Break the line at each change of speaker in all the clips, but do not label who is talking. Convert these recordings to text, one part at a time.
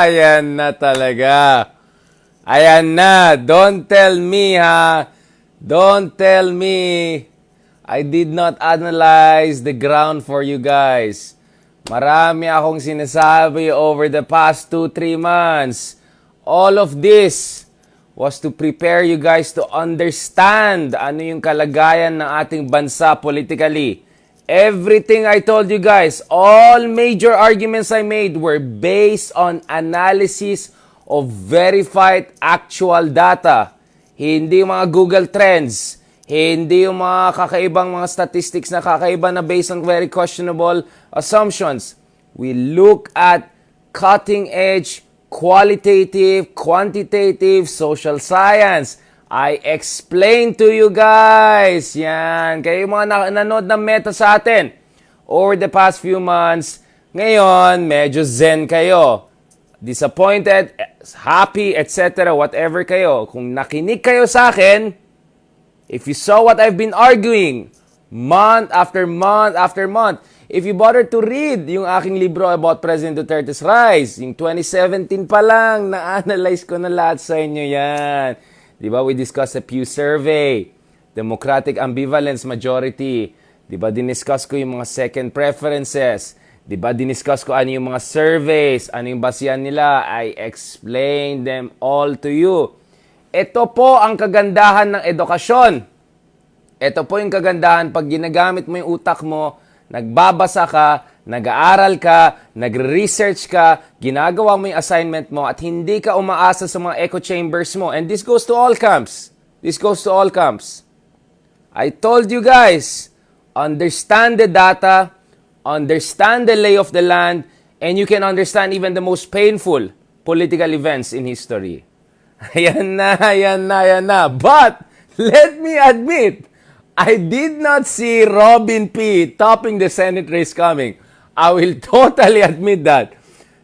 Ayan na talaga. Ayan na. Don't tell me, ha? Don't tell me. I did not analyze the ground for you guys. Marami akong sinasabi over the past 2-3 months. All of this was to prepare you guys to understand ano yung kalagayan ng ating bansa politically. Everything I told you guys, all major arguments I made were based on analysis of verified actual data. Hindi yung mga Google Trends. Hindi yung mga kakaibang mga statistics na kakaiba na based on very questionable assumptions. We look at cutting-edge, qualitative, quantitative, social science. I explain to you guys. Yan. Kayo mga nanood ng meta sa atin over the past few months. Ngayon, medyo zen kayo. Disappointed, happy, etc. Whatever kayo. Kung nakinig kayo sa akin, if you saw what I've been arguing month after month after month, if you bothered to read yung aking libro about President Duterte's rise, yung 2017 pa lang, na-analyze ko na lahat sa inyo yan. Diba? We discussed the Pew Survey, Democratic Ambivalence Majority. Diba? Diniscuss ko yung mga second preferences. Diba? Diniscuss ko ano yung mga surveys, ano yung basihan nila. I explained them all to you. Ito po ang kagandahan ng edukasyon. Ito po yung kagandahan pag ginagamit mo yung utak mo, nagbabasa ka, nag-aaral ka, nagre-research ka, ginagawa mo yung assignment mo at hindi ka umaasa sa mga echo chambers mo. And this goes to all camps. This goes to all camps. I told you guys, understand the data, understand the lay of the land, and you can understand even the most painful political events in history. Ayan na. But, let me admit, I did not see Robin P. topping the Senate race coming. I will totally admit that.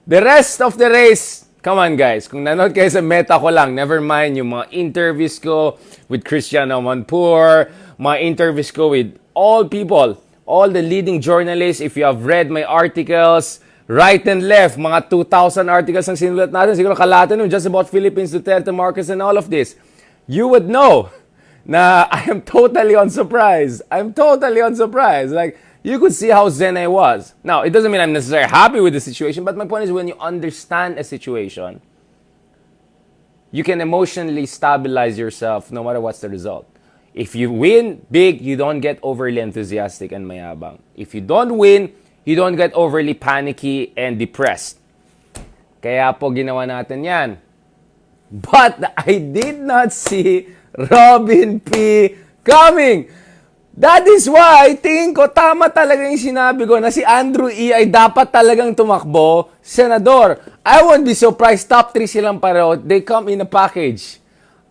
The rest of the race, come on guys, kung nanood kayo sa meta ko lang, never mind yung mga interviews ko with Cristiano Manpur, mga interviews ko with all people, all the leading journalists. If you have read my articles, right and left, mga 2,000 articles ang sinulat natin, siguro kalahati nun, just about Philippines, Duterte, Marcos, and all of this. You would know na I am totally unsurprised. I'm totally unsurprised. Like, you could see how zen I was. Now, it doesn't mean I'm necessarily happy with the situation, but my point is when you understand a situation, you can emotionally stabilize yourself no matter what's the result. If you win big, you don't get overly enthusiastic and mayabang. If you don't win, you don't get overly panicky and depressed. Kaya po ginawa natin yan. But I did not see Robin P. coming. That is why, tingin ko, tama talaga yung sinabi ko na si Andrew E. ay dapat talagang tumakbo, senador. I won't be surprised, top 3 silang pareho. They come in a package.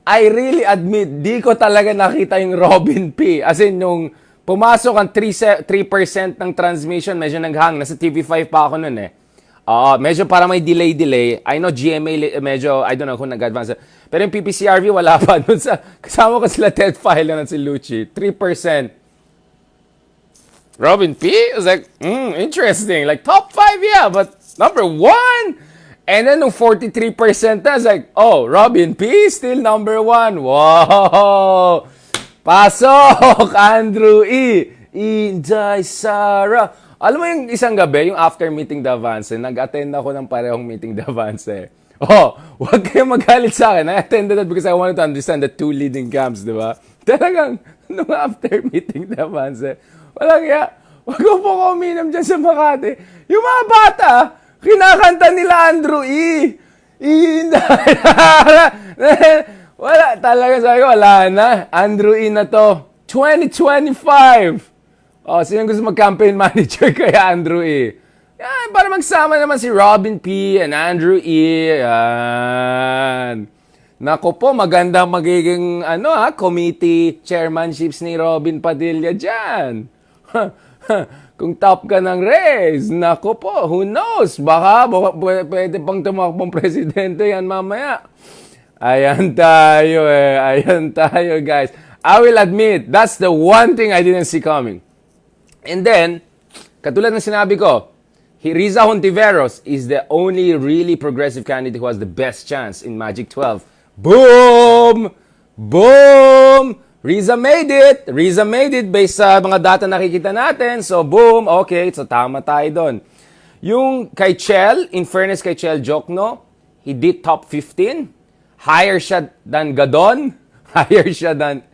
I really admit, di ko talaga nakita yung Robin P. As in, yung pumasok ang 3% ng transmission, medyo naghang. Nasa TV5 pa ako nun eh. Medyo para may delay. I know GMA, medyo, I don't know kung nag-advance. Pero yung PPCRV, wala pa. Dun sa, kasama ko sila Ted File na si Lucci. 3%. Robin P? I was like, interesting. Like, top 5, yeah. But number 1? And then nung 43% na, I was like, oh, Robin P? Still number 1. Wow! Pasok! Andrew E. Inday Sara. Alam mo yung isang gabi, yung after meeting Davance, nag-attend ako ng parehong meeting Davance. Huwag kayong magalit sa akin. I attended that because I wanted to understand the two leading camps, di ba? Talagang, nung after meeting Davance, walang ya, wag ko po uminom dyan sa Makati. Yung mga bata, kinakanta nila Andrew E. Inday Sara. Wala, talaga sabi ko, wala na. Andrew E na to. 2025. Sino gusto mag-campaign manager kay Andrew E? Yan, para magsama naman si Robin P. and Andrew E. Yan. Naku po, maganda magiging committee chairmanships ni Robin Padilla dyan. Kung top ka ng race, naku po, who knows? Baka pwede pang tumakbong presidente yan mamaya. Ayan tayo guys. I will admit, that's the one thing I didn't see coming. And then, katulad ng sinabi ko, Riza Hontiveros is the only really progressive candidate who has the best chance in Magic 12. Boom! Boom! Riza made it! Riza made it based sa mga data nakikita natin. So, boom! Okay, so tama tayo doon. Yung kay Chel, in fairness kay Chel Jokno, he did top 15. Higher siya than Gadon. Higher siya than,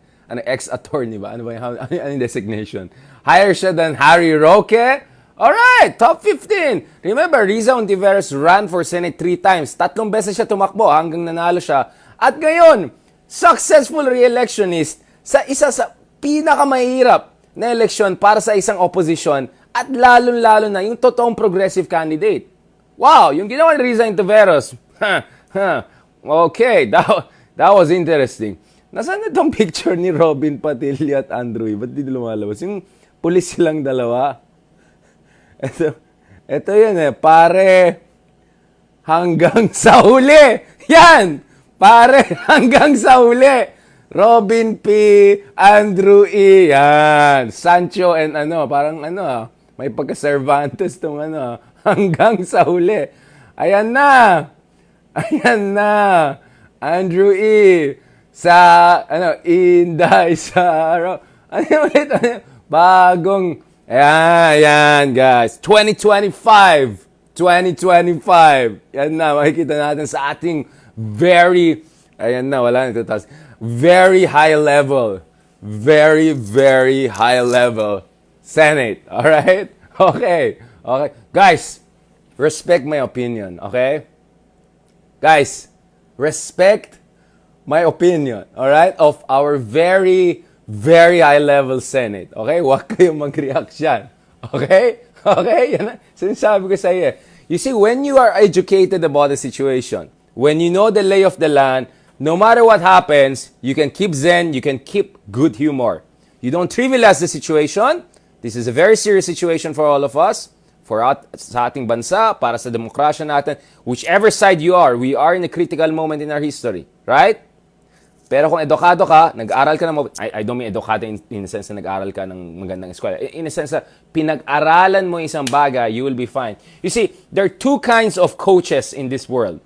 ex-attorney ba? Ano ba yung designation? Higher siya than Harry Roque. Alright, top 15. Remember, Riza Hontiveros ran for Senate 3 times. 3 beses siya tumakbo hanggang nanalo siya. At ngayon, successful re-electionist sa isa sa pinakamahirap na eleksyon para sa isang opposition at lalong-lalo na yung totoong progressive candidate. Wow, yung ginawa ni Riza Hontiveros. Okay, that was interesting. Nasaan itong picture ni Robin Padilla at Andrew? Ba't di lumalabas? Yung pulis silang dalawa. Ito yun pare, hanggang sa huli. Yan, pare, hanggang sa huli. Robin P, Andrew E, yan. Sancho and parang may pagka-Cervantes tong hanggang sa huli. Ayan na. Ayan na. Andrew E, sa, Inday, sa, bagong, ayan, guys. 2025. 2025. Yan na, makikita natin sa ating very high level. Very, very high level Senate. Alright? Okay. Okay. Guys, respect my opinion. Okay? Guys, respect my opinion. Alright? Of our very high level Senate. Okay? Huwag kayong mag-react dyan. Okay? Okay? Yan na. Sinasabi ko sa iyo. You see, when you are educated about the situation, when you know the lay of the land, no matter what happens, you can keep zen, you can keep good humor. You don't trivialize the situation. This is a very serious situation for all of us, sa ating bansa, para sa demokrasya natin. Whichever side you are, we are in a critical moment in our history. Right? Pero kung edukado ka, nag-aral ka ng I don't mean edukado in the sense na nag-aral ka ng magandang eskwela. In the sense na pinag-aralan mo isang bagay, you will be fine. You see, there are two kinds of coaches in this world.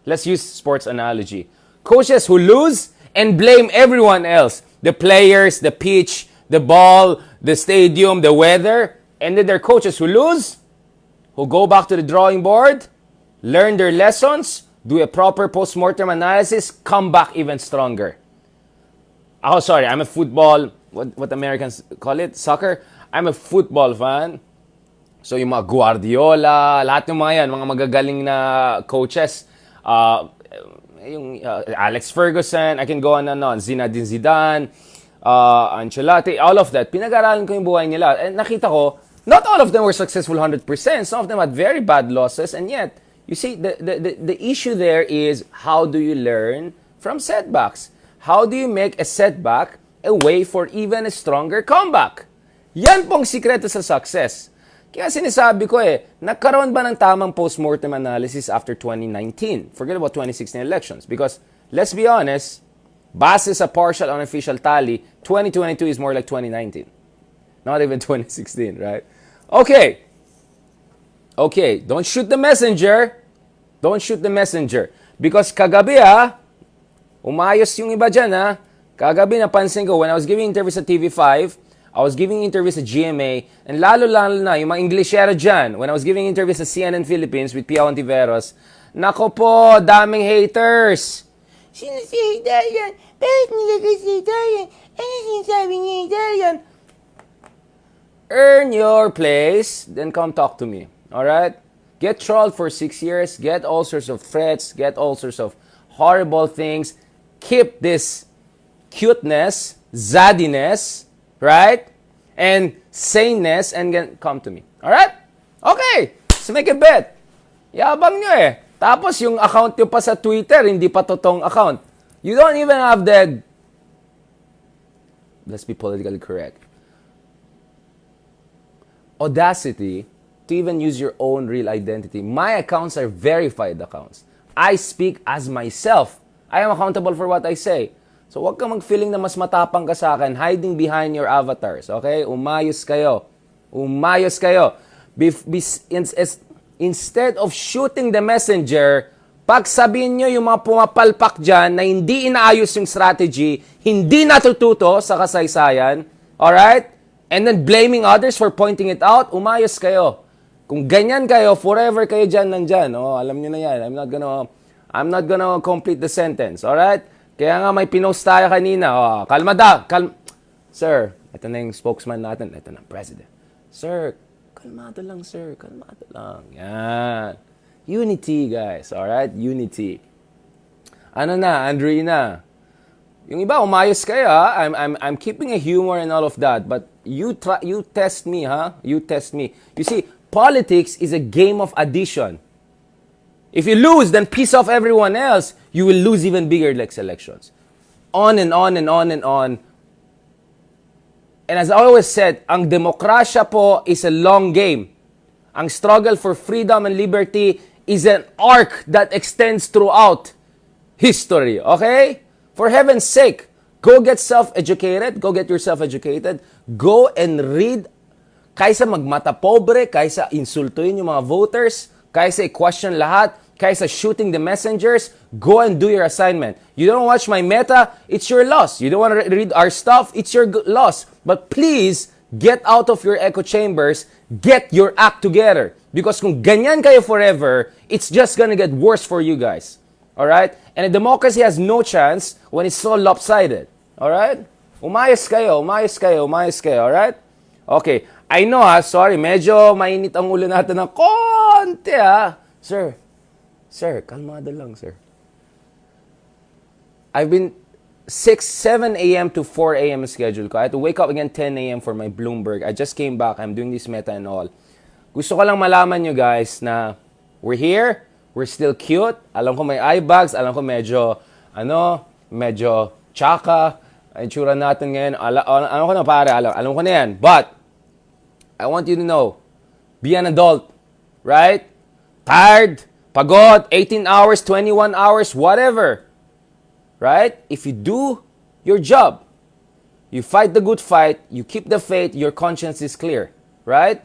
Let's use sports analogy. Coaches who lose and blame everyone else. The players, the pitch, the ball, the stadium, the weather. And then there are coaches who lose, who go back to the drawing board, learn their lessons, do a proper post-mortem analysis, come back even stronger. Oh, sorry, I'm a football, what Americans call it, soccer. I'm a football fan. So yung mga Guardiola, lahat ng mga yan, mga magagaling na coaches, yung Alex Ferguson, I can go on and on, Zinedine Zidane, Ancelotti, all of that. Pinag-aralan ko yung buhay nila. And nakita ko, not all of them were successful 100%. Some of them had very bad losses, and yet, you see, the issue there is how do you learn from setbacks? How do you make a setback a way for even a stronger comeback? Yan pong sikreto sa success. Kaya sinasabi ko nagkaroon ba ng tamang post-mortem analysis after 2019? Forget about 2016 elections. Because, let's be honest, base sa partial unofficial tally, 2022 is more like 2019. Not even 2016, right? Okay. Okay, don't shoot the messenger. Don't shoot the messenger. Because kagabi umayos yung iba dyan Kagabi napansin ko, when I was giving interviews sa TV5, I was giving interviews sa GMA, and lalo na yung mga Englishero dyan, when I was giving interviews sa CNN Philippines with Pia Ontiveros, nako po, daming haters. Sino si hater yan? Bakit nilagay si hater yan? Ano sinasabi ni hater yan? Earn your place, then come talk to me. Alright? Get trolled for 6 years, get all sorts of threats, get all sorts of horrible things. Keep this cuteness, zaddiness, right? And saneness, and come to me. Alright? Okay, let's make a bet. Yabang nyo Tapos yung account nyo pa sa Twitter, hindi pa totoong account. You don't even have the... Let's be politically correct. Audacity to even use your own real identity. My accounts are verified accounts. I speak as myself. I am accountable for what I say. So wag kang mag-feeling na mas matapang ka sa akin, hiding behind your avatars. Okay? Umayos kayo. Umayos kayo. instead of shooting the messenger, pag sabihin nyo yung mga pumapalpak dyan na hindi inaayos yung strategy, hindi natututo sa kasaysayan, alright? And then blaming others for pointing it out, umayos kayo. Kung ganyan kayo, forever kayo dyan nandyan. Oh, alam nyo na yan. I'm not gonna complete the sentence, alright? Kaya nga may pinost tayo kanina. Oh, Sir, ito na yung spokesman natin. Ito na, President. Sir, kalmado lang, sir. Kalmado lang. Yan. Unity, guys. Alright? Unity. Ano na, Andrina? Yung iba, umayos kayo, ha? I'm keeping a humor and all of that. But you test me, ha? You test me. You see, politics is a game of addition. If you lose, then piss off everyone else. You will lose even bigger elections. On and on and on and on. And as I always said, ang demokrasya po is a long game. Ang struggle for freedom and liberty is an arc that extends throughout history. Okay? For heaven's sake, go get self-educated. Go get yourself educated. Go and read. Kaysa magmata pobre, kaysa insultuin yung mga voters, kaysa i-question lahat, kaysa shooting the messengers, go and do your assignment. You don't watch my meta, it's your loss. You don't want to read our stuff, it's your loss. But please, get out of your echo chambers, get your act together. Because kung ganyan kayo forever, it's just gonna get worse for you guys. Alright? And a democracy has no chance when it's so lopsided. Alright? Umayos kayo, alright? Okay, I know sorry, medyo mainit ang ulo natin ng konti Sir, kalmado lang, sir. I've been 7 a.m. to 4 a.m. schedule ko. I had to wake up again 10 a.m. for my Bloomberg. I just came back. I'm doing this meta and all. Gusto ko lang malaman nyo guys na we're here. We're still cute. Alam ko may eye bags. Alam ko medyo tsaka. Ang itsura natin ngayon. Alam ko na pare. Alam ko na yan. But, I want you to know, be an adult. Right? Tired. Pagod. 18 hours, 21 hours, whatever. Right? If you do your job, you fight the good fight, you keep the faith, your conscience is clear. Right?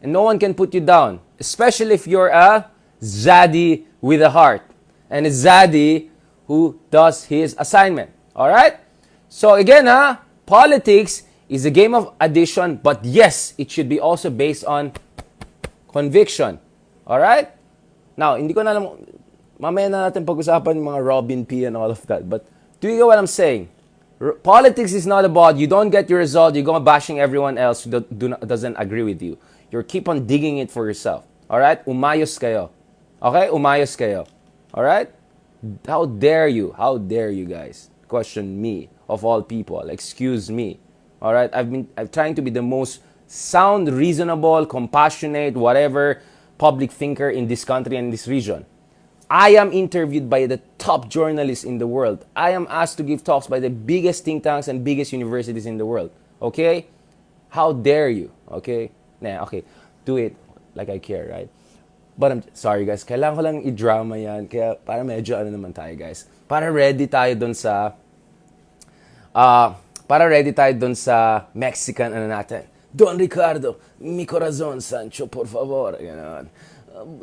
And no one can put you down. Especially if you're a zaddy with a heart. And a zaddy who does his assignment. Alright? So again, politics is a game of addition, but yes, it should be also based on conviction. Alright? Now, hindi ko na alam, mamaya na natin pag-usapan yung mga Robin P and all of that. But do you get what I'm saying? Politics is not about you don't get your result, you go bashing everyone else who doesn't agree with you. You keep on digging it for yourself. Alright? Umayos kayo. Okay? Umayos kayo. Alright? How dare you guys question me of all people? Excuse me. Alright? I'm trying to be the most sound, reasonable, compassionate, whatever public thinker in this country and this region. I am interviewed by the top journalists in the world. I am asked to give talks by the biggest think tanks and biggest universities in the world. Okay? How dare you? Okay? Okay. Do it like I care, right? But I'm sorry guys, kailangan ko lang i-drama yan. Kaya para medyo naman tayo guys. Para ready tayo dun sa Mexican natin. Don Ricardo, mi corazón, Sancho, por favor. Ganon.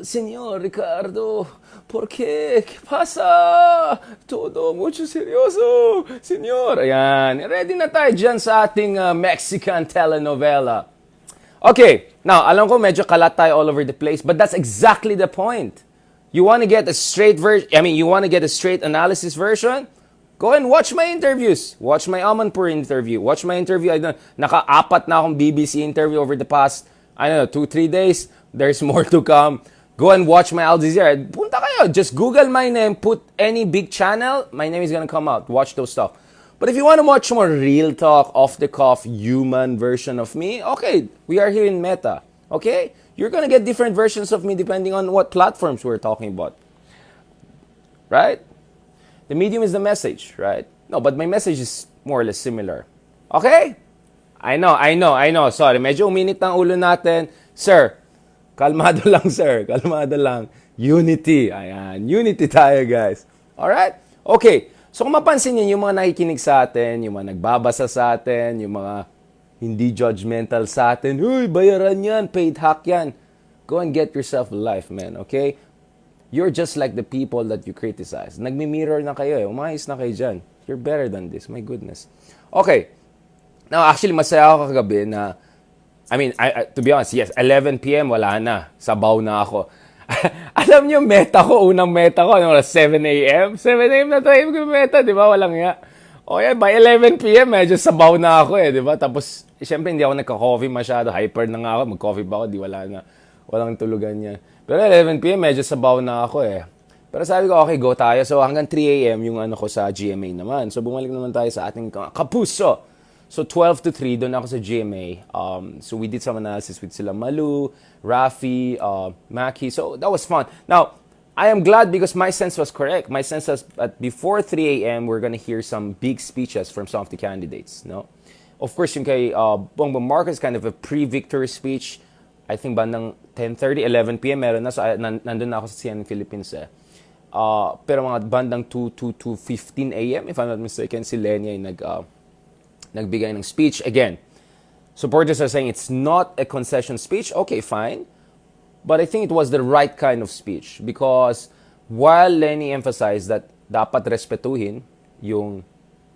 Señor Ricardo, ¿por qué? ¿Qué pasa? Todo mucho seryoso. Señor, ayan. Ready na tayo dyan sa ating Mexican telenovela. Okay, now, alam ko medyo kalat tayo all over the place, but that's exactly the point. You want to get a straight you want to get a straight analysis version? Go and watch my interviews. Watch my Amanpur interview. Watch my interview. Naka-4 na akong BBC interview over the past, 2-3 days. There's more to come. Go and watch my Al Jazeera. Punta kayo. Just Google my name. Put any big channel. My name is gonna come out. Watch those stuff. But if you want to watch more real talk, off-the-cuff, human version of me, okay, we are here in Meta. Okay? You're gonna get different versions of me depending on what platforms we're talking about. Right? The medium is the message, right? No, but my message is more or less similar. Okay? I know. Sorry, medyo uminit ng ulo natin. Sir, kalmado lang, sir. Kalmado lang. Unity. Ayan. Unity tayo, guys. Alright? Okay. So, kung mapansin niyo, yung mga nakikinig sa atin, yung mga nagbabasa sa atin, yung mga hindi judgmental sa atin, uy, bayaran yan, paid hack yan. Go and get yourself a life, man, okay? You're just like the people that you criticize. Nagmi-mirror na kayo eh. Umayos na kayo dyan. You're better than this. My goodness. Okay. Now, actually, masaya ako kagabi na, to be honest, yes, 11 p.m. wala na. Sabaw na ako. Alam niyo, unang meta ko, 7 a.m.? 7 a.m. na tayo yung meta, di ba? Walang nga. O yan, by 11 p.m. medyo sabaw na ako eh, di ba? Tapos, siyempre, hindi ako nagka-coffee masyado. Hyper na nga ako. Mag-coffee ba ako? Di wala na. Walang tulugan yan. Pero 11 p.m. medyo sabaw na ako eh. Pero sabi ko, okay, go tayo. So, hanggang 3 a.m. yung ko sa GMA naman. So, bumalik naman tayo sa ating kapuso. So, 12 to 3, doon ako sa GMA. So, we did some analysis with sila Malu, Rafi, Maki. So, that was fun. Now, I am glad because my sense was correct. My sense was that before 3 a.m., we're gonna hear some big speeches from some of the candidates. No? Of course, yung kay Bongbong Marcos, kind of a pre-victory speech. I think bandang 10:30, 11 p.m. meron na. So, nandun na ako sa CNN Philippines eh. Pero mga bandang 2:15 a.m., if I'm not mistaken, si Lenny ay nagbigay ng speech. Again, supporters are saying it's not a concession speech. Okay, fine. But I think it was the right kind of speech because while Lenny emphasized that dapat respetuhin yung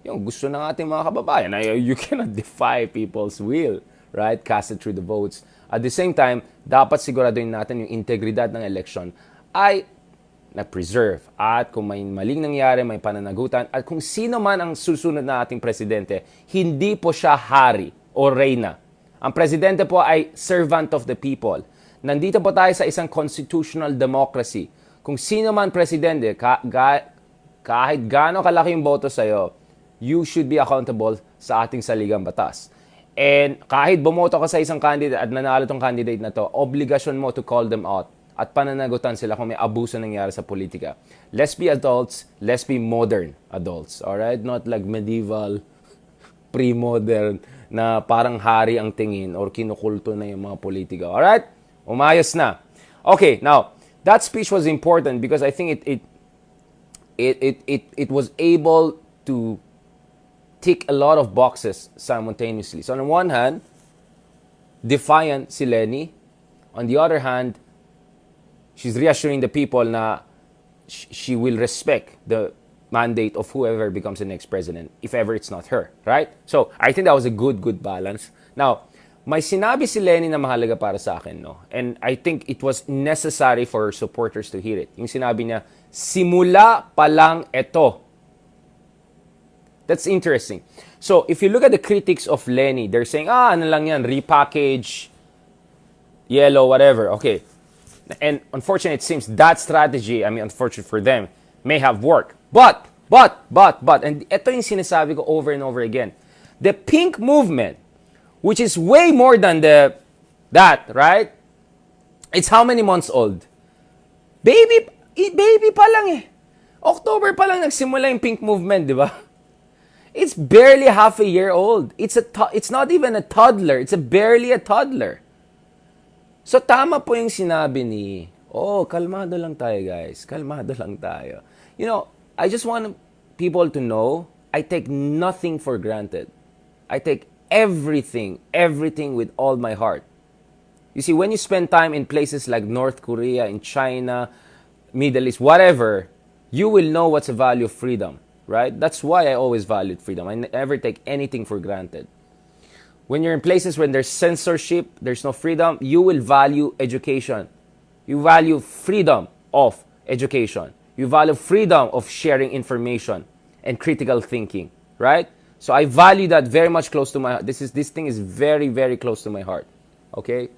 gusto ng ating mga kababayan, you cannot defy people's will, right? Cast it through the votes. At the same time, dapat siguraduhin natin yung integridad ng election ay na-preserve. At kung may maling nangyari, may pananagutan, at kung sino man ang susunod na ating presidente, hindi po siya hari o reyna. Ang presidente po ay servant of the people. Nandito po tayo sa isang constitutional democracy. Kung sino man presidente, kahit gaano kalaki yung boto sa'yo, you should be accountable sa ating saligang batas. And kahit bumoto ka sa isang candidate at nanalo tong candidate na to, obligasyon mo to call them out at pananagutan sila kung may abuso nangyari sa politika. Let's be adults, let's be modern adults, alright? Not like medieval, pre-modern, na parang hari ang tingin or kinukulto na yung mga politika. Alright? Umayos na. Okay, now, that speech was important because I think it was able to tick a lot of boxes simultaneously. So on the one hand, defiant si Lenny. On the other hand, she's reassuring the people na she will respect the mandate of whoever becomes the next president, if ever it's not her, right? So, I think that was a good balance. Now, may sinabi si Lenny na mahalaga para sa akin, no? And I think it was necessary for her supporters to hear it. Yung sinabi niya, simula pa lang ito. That's interesting. So, if you look at the critics of Lenny, they're saying, ano lang yan, repackage, yellow, whatever. Okay. And unfortunately, it seems that strategy, unfortunate for them, may have worked. But, and ito yung sinasabi ko over and over again, the pink movement, which is way more than that, right? It's how many months old? Baby pa lang eh. October pa lang nagsimula yung pink movement, di ba? It's barely half a year old. It's not even a toddler. It's barely a toddler. So, tama po yung sinabi ni, kalmado lang tayo, guys. Kalmado lang tayo. You know, I just want people to know, I take nothing for granted. I take everything with all my heart. You see, when you spend time in places like North Korea, in China, Middle East, whatever, you will know what's the value of freedom, right? That's why I always valued freedom. I never take anything for granted. When you're in places when there's censorship, there's no freedom, you will value education. You value freedom of education. You value freedom of sharing information and critical thinking, right? So I value that very much close to my heart. This thing is very, very close to my heart. Okay?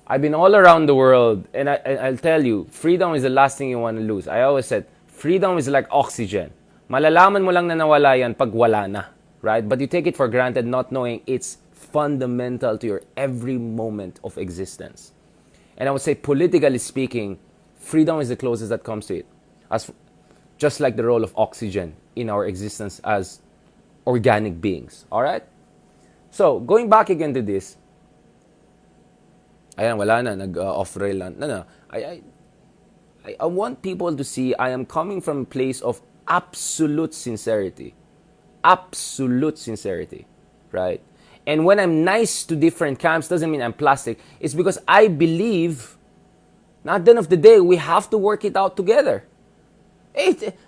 I've been all around the world, and I'll tell you, freedom is the last thing you want to lose. I always said, freedom is like oxygen. Malalaman mo lang na nawala yan pag wala na, right? But you take it for granted not knowing it's fundamental to your every moment of existence. And I would say, politically speaking, freedom is the closest that comes to it. Just like the role of oxygen in our existence as organic beings. Alright? So, going back again to this, ayan, wala na, nag-off-rail lang. No. I want people to see I am coming from a place of absolute sincerity. Absolute sincerity. Right? And when I'm nice to different camps, doesn't mean I'm plastic. It's because I believe Na at the end of the day, we have to work it out together.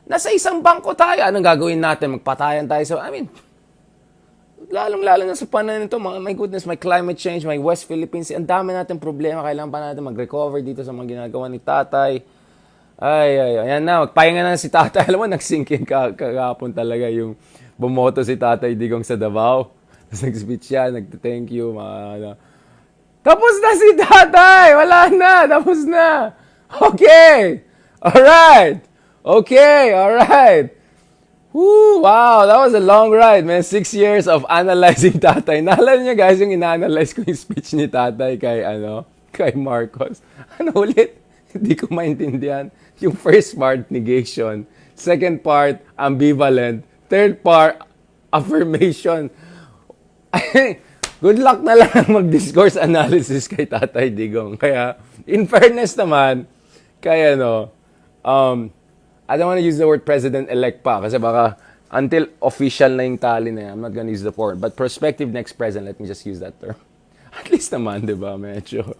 Nasa isang bangko tayo. Anong gagawin natin? Magpatayan tayo sa... lalong-lalo na sa panahon nito, my goodness, may climate change, may West Philippines, ang dami natin problema. Kailangan pa natin mag-recover dito sa mga ginagawa ni tatay. Ayan na, magpahinga na si tatay. Alam mo, nag-sink in kahapon talaga yung bumoto si tatay Digong sa Davao. Tapos nag-speech siya, nag-thank you, Tapos na si tatay! Wala na! Tapos na! Okay! Alright! Okay! Alright! Woo! Wow! That was a long ride, man. 6 years of analyzing tatay. Naalala niyo guys yung ina-analyze ko yung speech ni tatay kay Marcos. Ano ulit? Hindi ko maintindihan. Yung first part, negation. Second part, ambivalent. Third part, affirmation. Good luck na lang mag-discourse analysis kay Tatay Digong. Kaya, in fairness naman, I don't want to use the word president-elect pa kasi baka until official na yung tally na yan, I'm not gonna use the word. But prospective next president, let me just use that term. At least naman, di ba? Medyo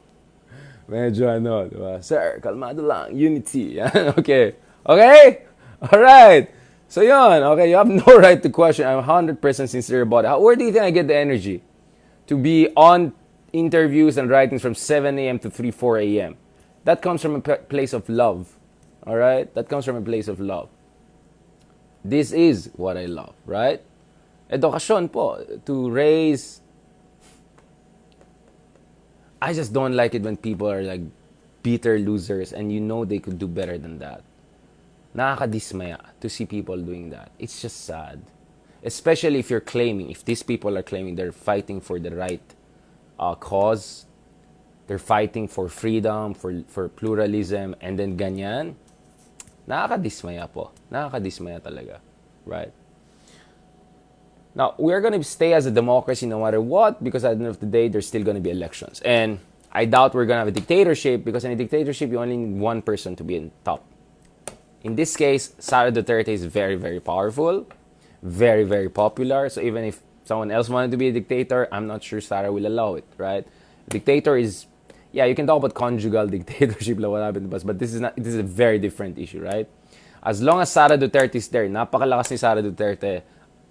di ba? Sir, kalmado lang. Unity. Okay. Okay? Alright. So yun. Okay, you have no right to question. I'm 100% sincere about it. Where do you think I get the energy to be on interviews and writings from 7 a.m. to 4 a.m.? That comes from a place of love. Alright? That comes from a place of love. This is what I love, right? Edukasyon po. To raise... I just don't like it when people are like bitter losers and you know they could do better than that. Nakakadismaya to see people doing that. It's just sad. Especially if these people are claiming they're fighting for the right cause, they're fighting for freedom, for pluralism, and then ganyan. Nakakadismaya po. Nakakadismaya talaga. Right? Now, we're going to stay as a democracy no matter what because at the end of the day, there's still going to be elections. And I doubt we're going to have a dictatorship because in a dictatorship, you only need one person to be in top. In this case, Sara Duterte is very, very powerful, very, very popular. So even if someone else wanted to be a dictator, I'm not sure Sara will allow it, right? Dictator is... Yeah, you can talk about conjugal dictatorship, what happened to us, but this is a very different issue, right? As long as Sara Duterte is there, napakalakas ni Sara Duterte,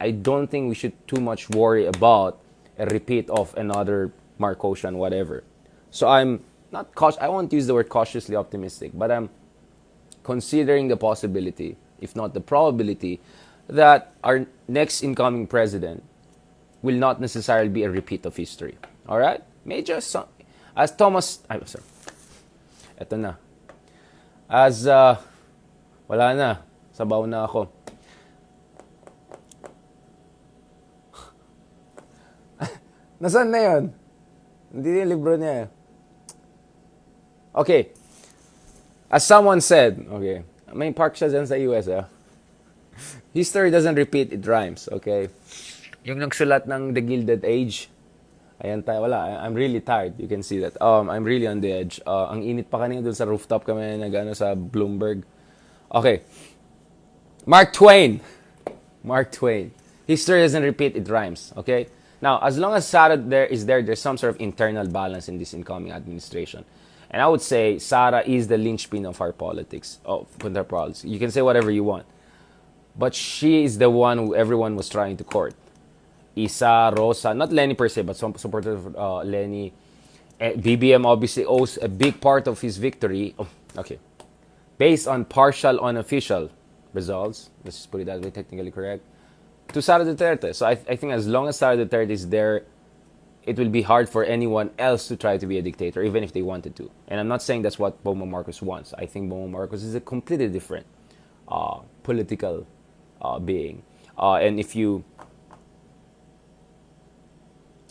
I don't think we should too much worry about a repeat of another Marcosian whatever. So I'm not I won't use the word cautiously optimistic, but I'm considering the possibility, if not the probability, that our next incoming president will not necessarily be a repeat of history. All right? As Thomas... sorry. Eto na. Wala na. Sabaw na ako. Nasaan na yun? Hindi yung libro niya. Okay. As someone said, okay, may park siya dyan sa US, history doesn't repeat, it rhymes, okay? Yung nagsulat ng The Gilded Age, ayan tayo, wala, I'm really tired, you can see that. I'm really on the edge. Ang init pa kanina dun sa rooftop kami, sa Bloomberg. Okay. Mark Twain. History doesn't repeat, it rhymes, okay? Now, as long as Sara there's some sort of internal balance in this incoming administration. And I would say Sara is the linchpin of our politics, You can say whatever you want. But she is the one who everyone was trying to court. Isa, Rosa, not Lenny per se, but some supporters of Lenny. BBM obviously owes a big part of his victory. Based on partial unofficial results, let's just put it that way, technically correct, to Sara Duterte. So I think as long as Sara Duterte is there, it will be hard for anyone else to try to be a dictator, even if they wanted to. And I'm not saying that's what Bongbong Marcos wants. I think Bongbong Marcos is a completely different political being. And if you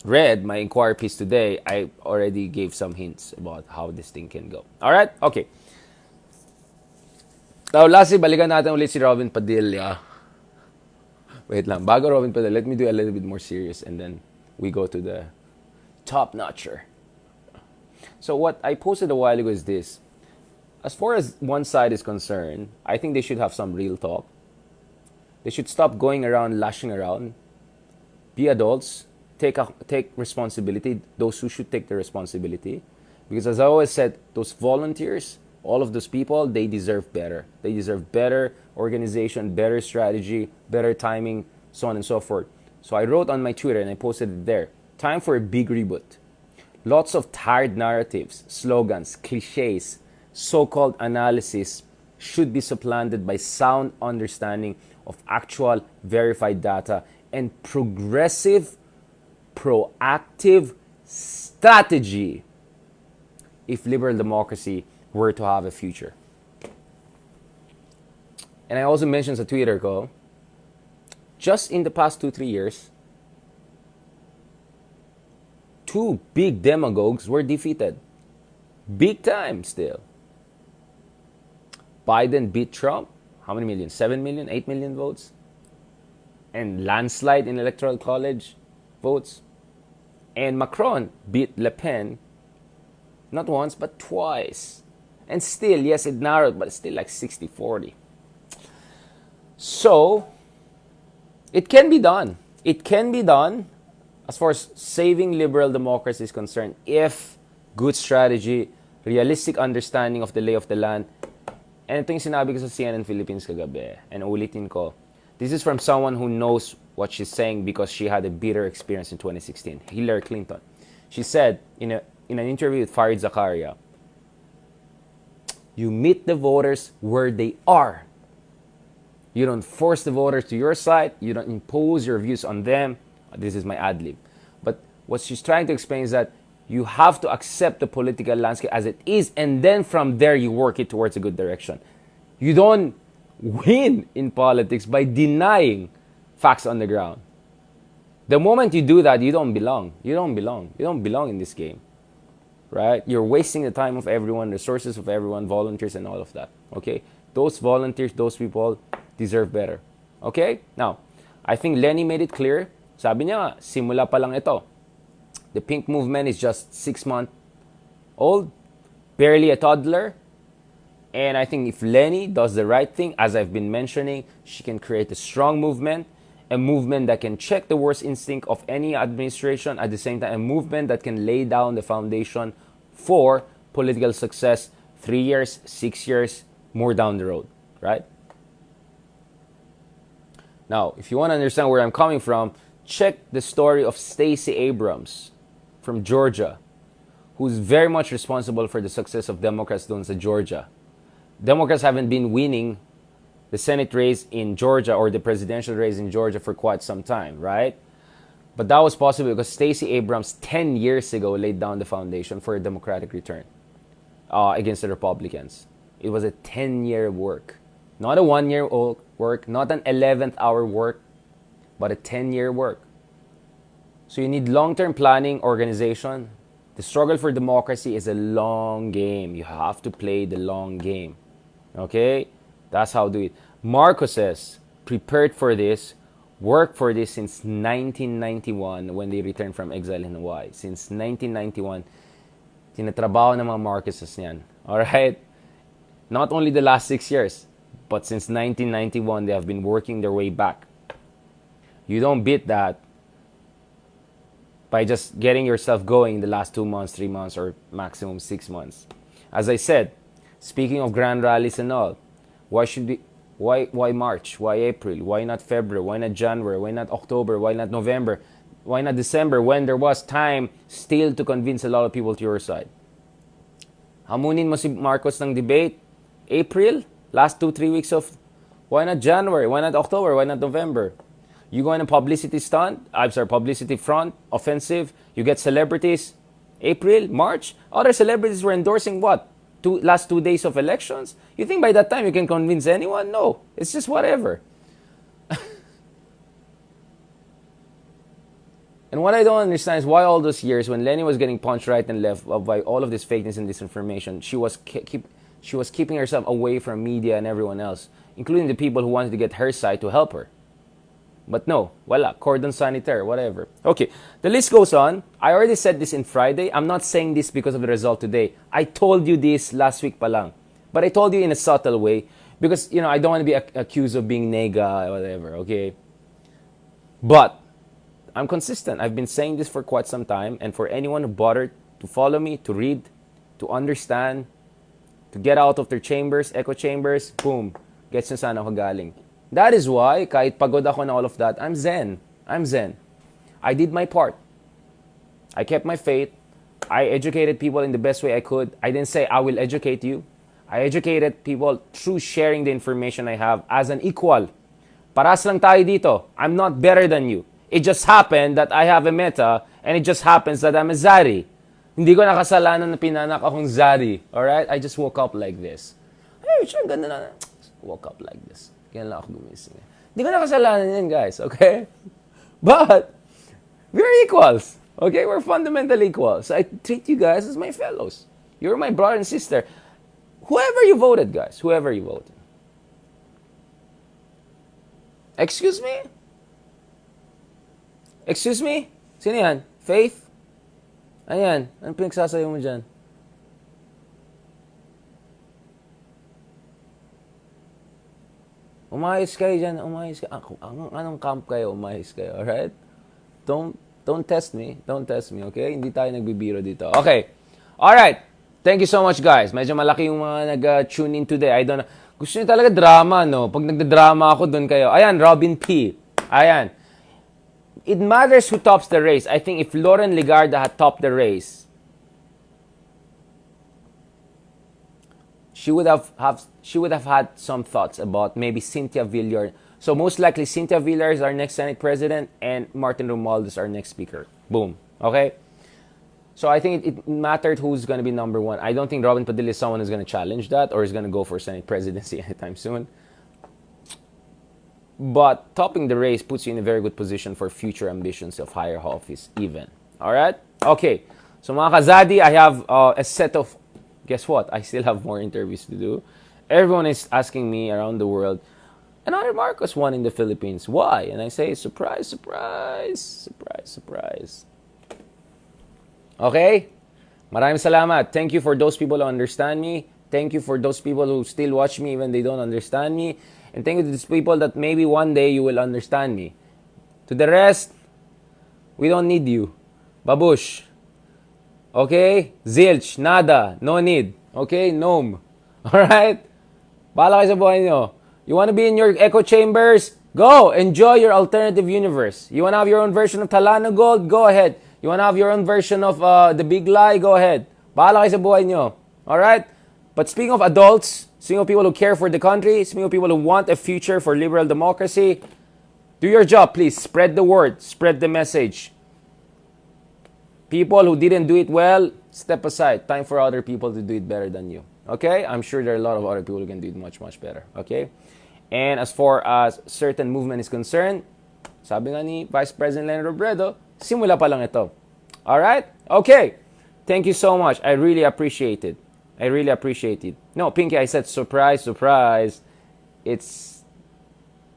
read my inquiry piece today, I already gave some hints about how this thing can go. All right? Okay. Now, lastly, balikan natin ulit si Robin Padilla. Wait lang. Bago Robin Padilla, let me do a little bit more serious and then we go to the top-notcher. So what I posted a while ago is this. As far as one side is concerned, I think they should have some real talk. They should stop going around, lashing around. Be adults. Take responsibility. Those who should take the responsibility. Because as I always said, those volunteers, all of those people, they deserve better. They deserve better organization, better strategy, better timing, so on and so forth. So I wrote on my Twitter and I posted it there. Time for a big reboot. Lots of tired narratives, slogans, cliches, so-called analysis should be supplanted by sound understanding of actual verified data and progressive, proactive strategy if liberal democracy were to have a future. And I also mentioned sa Twitter ko, just in the past 2-3 years, two big demagogues were defeated. Big time still. Biden beat Trump. How many million? 7 million? 8 million votes? And landslide in electoral college votes. And Macron beat Le Pen not once but twice. And still, yes, it narrowed, but it's still like 60-40. So, it can be done. It can be done as far as saving liberal democracy is concerned if good strategy, realistic understanding of the lay of the land. And ito yung sinabi ko sa CNN Philippines kagabi. And ulitin ko, this is from someone who knows what she's saying because she had a bitter experience in 2016. Hillary Clinton. She said in an interview with Farid Zakaria, you meet the voters where they are. You don't force the voters to your side. You don't impose your views on them. This is my ad-lib. But what she's trying to explain is that you have to accept the political landscape as it is, and then from there you work it towards a good direction. You don't win in politics by denying facts on the ground. The moment you do that, you don't belong. You don't belong. You don't belong in this game. Right? You're wasting the time of everyone, resources of everyone, volunteers and all of that. Okay? Those volunteers, those people deserve better. Okay? Now, I think Lenny made it clear. Sabi niya, simula pa lang ito. The pink movement is just 6 months old, barely a toddler. And I think if Lenny does the right thing, as I've been mentioning, she can create a strong movement, a movement that can check the worst instinct of any administration, at the same time, a movement that can lay down the foundation for political success 3 years, 6 years, more down the road, right? Now, if you want to understand where I'm coming from, check the story of Stacey Abrams from Georgia, who's very much responsible for the success of Democrats doon sa Georgia. Democrats haven't been winning the Senate race in Georgia or the presidential race in Georgia for quite some time, right? But that was possible because Stacey Abrams 10 years ago laid down the foundation for a Democratic return against the Republicans. It was a 10-year work. Not a 1-year work, not an 11th hour work, but a 10-year work. So you need long-term planning, organization. The struggle for democracy is a long game. You have to play the long game. Okay? That's how to do it. Marcoses prepared for this, worked for this since 1991 when they returned from exile in Hawaii. Since 1991, tinatrabaho ng mga Marcoses niyan. Alright? Not only the last 6 years, but since 1991, they have been working their way back. You don't beat that by just getting yourself going in the last 2 months, 3 months, or maximum 6 months. As I said, speaking of grand rallies and all, why March? Why April? Why not February? Why not January? Why not October? Why not November? Why not December when there was time still to convince a lot of people to your side? Hamunin mo si Marcos ng debate, April, last 2-3 weeks of, why not January? Why not October? Why not November? You go in a publicity stunt, publicity front, offensive, you get celebrities, April, March, other celebrities were endorsing what? Last 2 days of elections? You think by that time you can convince anyone? No. It's just whatever. And what I don't understand is why all those years when Lenny was getting punched right and left by all of this fakeness and disinformation, she was keeping herself away from media and everyone else, including the people who wanted to get her side to help her. But no, wala, cordon sanitaire, whatever. Okay, the list goes on. I already said this in Friday. I'm not saying this because of the result today. I told you this last week pa lang. But I told you in a subtle way because, I don't want to be accused of being nega or whatever, okay? But I'm consistent. I've been saying this for quite some time. And for anyone who bothered to follow me, to read, to understand, to get out of their chambers, echo chambers, boom, gets na saan ako galing. That is why, kahit pagod ako na all of that, I'm zen. I'm zen. I did my part. I kept my faith. I educated people in the best way I could. I didn't say, I will educate you. I educated people through sharing the information I have as an equal. Paras lang tayo dito. I'm not better than you. It just happened that I have a meta, and it just happens that I'm a Zari. Hindi ko nakasalanan na pinanak akong Zari. Alright? I just woke up like this. Ay, siya, ganda na. Woke up like this. Kaya lang ako gumising. Hindi ko nakasalanan yan, guys. Okay? But, we're equals. Okay? We're fundamentally equals. I treat you guys as my fellows. You're my brother and sister. Whoever you voted, guys. Whoever you voted. Excuse me? Excuse me? Sino yan? Faith? Ayan. Anong pinagsasayo mo dyan? Umayos kayo dyan. Umayos kayo. Anong camp kayo? Umayos kayo. Alright? Don't test me. Don't test me, okay? Hindi tayo nagbibiro dito. Okay. Alright. Thank you so much, guys. Medyo malaki yung mga nag-tune in today. I don't know. Gusto niyo talaga drama, no? Pag nagda-drama ako, doon kayo. Ayan, Robin P. Ayan. It matters who tops the race. I think if Lauren Legarda had topped the race, she would have had some thoughts about maybe Cynthia Villar. So most likely Cynthia Villar is our next Senate President and Martin Romualdez is our next Speaker. Boom. Okay? So I think it mattered who's going to be number one. I don't think Robin Padilla is someone who's going to challenge that or is going to go for Senate presidency anytime soon. But topping the race puts you in a very good position for future ambitions of higher office even. Alright? Okay. So mga kazadi, I have a set of... Guess what? I still have more interviews to do. Everyone is asking me around the world, another Marcos won in the Philippines. Why? And I say, surprise, surprise, surprise, surprise. Okay? Maraming salamat. Thank you for those people who understand me. Thank you for those people who still watch me even they don't understand me. And thank you to these people that maybe one day you will understand me. To the rest, we don't need you. Babush. Okay? Zilch. Nada. No need. Okay? Gnome. Alright? Bahala kayo sa buhay nyo. You want to be in your echo chambers? Go! Enjoy your alternative universe. You want to have your own version of Talana Gold? Go ahead. You want to have your own version of The Big Lie? Go ahead. Bahala kayo sa buhay nyo. Alright? But speaking of adults, speaking of people who care for the country, speaking of people who want a future for liberal democracy, do your job, please. Spread the word. Spread the message. People who didn't do it well, step aside. Time for other people to do it better than you. Okay? I'm sure there are a lot of other people who can do it much, much better. Okay? And as far as certain movement is concerned, sabi nga ni Vice President Lenny Robredo, simula pa lang ito. Alright? Okay. Thank you so much. I really appreciate it. I really appreciate it. No, Pinky, I said surprise, surprise. It's...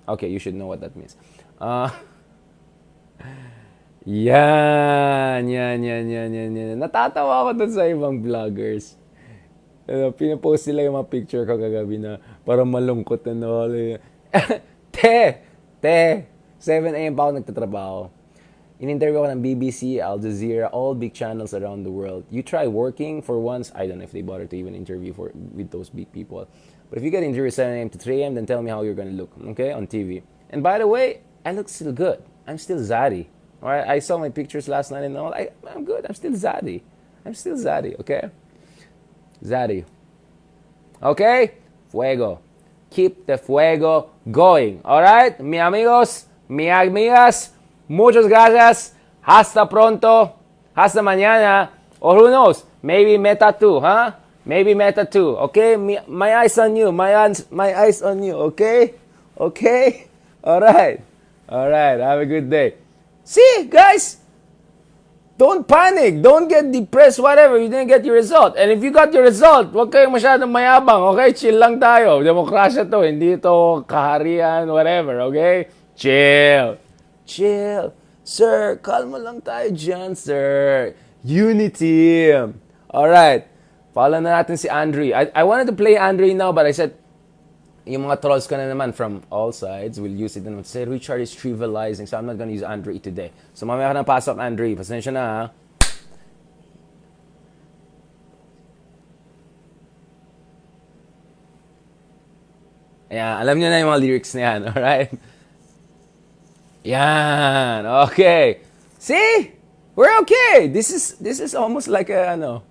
Okay, you should know what that means. Yan. Natatawa ako dun sa ibang vloggers. Pinapost sila yung mga picture ko kagabi na parang malungkot na Te! 7 a.m. pa ako nagtatrabaho. In-interview ako ng BBC, Al Jazeera, all big channels around the world. You try working for once. I don't know if they bother to even interview with those big people. But if you get interviewed 7 a.m. to 3 a.m., then tell me how you're going to look, okay, on TV. And by the way, I look still good. I'm still Zari. All right? I saw my pictures last night and all. I'm good. I'm still Zari. I'm still Zari, okay? Zari. Okay? Fuego. Keep the fuego going. All right? Mi amigos, mi amigas, muchas gracias. Hasta pronto. Hasta mañana. Or who knows? Maybe Meta 2, huh? Maybe Meta 2. Okay? My eyes on you. My eyes on you. Okay? Okay? Alright. Alright. Have a good day. See, guys? Don't panic. Don't get depressed, whatever. You didn't get your result. And if you got your result, huwag kayong masyadong mayabang. Okay? Chill lang tayo. Demokrasya to. Hindi to kaharian, whatever. Okay? Chill. Chill. Sir, kalma lang tayo dyan, sir. Unity. Alright. Follow na natin si Andre. I wanted to play Andre now, but I said, yung mga trolls ka na naman from all sides will use it and say, Richard is trivializing, so I'm not gonna use Andre today. So mamaya ka na pasok, Andre. Pasensya na, ha? Ayan, alam niyo na yung mga lyrics na yan, alright? Yan, okay. See? We're okay. This is almost like a, ano,